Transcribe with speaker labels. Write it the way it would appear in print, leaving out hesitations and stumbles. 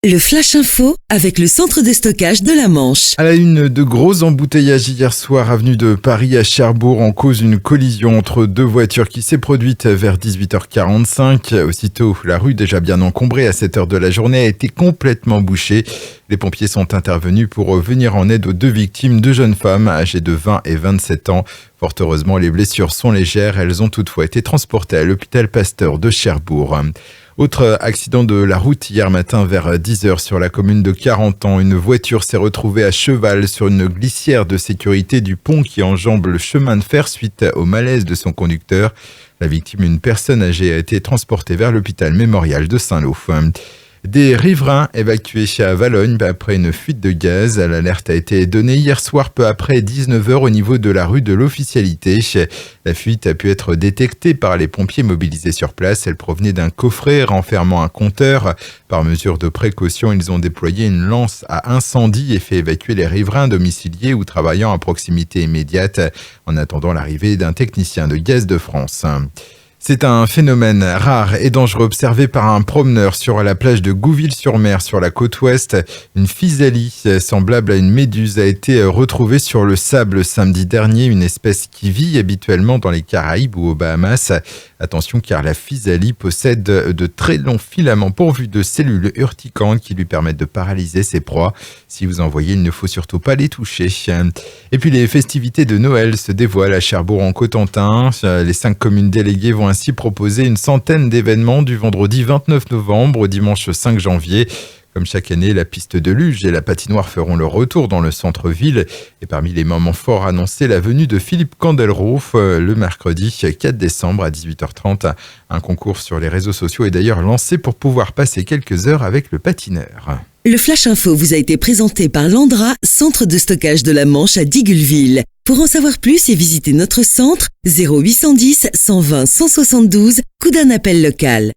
Speaker 1: Le Flash Info avec le centre de stockage de la Manche.
Speaker 2: À la une, de gros embouteillages hier soir, avenue de Paris à Cherbourg, en cause une collision entre deux voitures qui s'est produite vers 18h45. Aussitôt, la rue, déjà bien encombrée à cette heure de la journée, a été complètement bouchée. Les pompiers sont intervenus pour venir en aide aux deux victimes, deux jeunes femmes âgées de 20 et 27 ans. Fort heureusement, les blessures sont légères. Elles ont toutefois été transportées à l'hôpital Pasteur de Cherbourg. Autre accident de la route hier matin vers 10h sur la commune de Carentan. Une voiture s'est retrouvée à cheval sur une glissière de sécurité du pont qui enjambe le chemin de fer suite au malaise de son conducteur. La victime, une personne âgée, a été transportée vers l'hôpital mémorial de Saint-Lô. Des riverains évacués à Valognes après une fuite de gaz. L'alerte a été donnée hier soir peu après 19h au niveau de la rue de l'Officialité. La fuite a pu être détectée par les pompiers mobilisés sur place. Elle provenait d'un coffret renfermant un compteur. Par mesure de précaution, ils ont déployé une lance à incendie et fait évacuer les riverains domiciliés ou travaillant à proximité immédiate en attendant l'arrivée d'un technicien de Gaz de France. C'est un phénomène rare et dangereux observé par un promeneur sur la plage de Gouville-sur-Mer sur la côte ouest. Une physalie semblable à une méduse a été retrouvée sur le sable samedi dernier, une espèce qui vit habituellement dans les Caraïbes ou aux Bahamas. Attention car la physalie possède de très longs filaments pourvus de cellules urticantes qui lui permettent de paralyser ses proies. Si vous en voyez, il ne faut surtout pas les toucher. Et puis les festivités de Noël se dévoilent à Cherbourg en Cotentin. Les 5 communes déléguées vont ainsi proposer une centaine d'événements du vendredi 29 novembre au dimanche 5 janvier. Comme chaque année, la piste de luge et la patinoire feront leur retour dans le centre-ville. Et parmi les moments forts annoncés, la venue de Philippe Candelrouf le mercredi 4 décembre à 18h30. Un concours sur les réseaux sociaux est d'ailleurs lancé pour pouvoir passer quelques heures avec le patineur.
Speaker 1: Le Flash Info vous a été présenté par Landra, centre de stockage de la Manche à Digoulville. Pour en savoir plus et visiter notre centre, 0810 120 172, coup d'un appel local.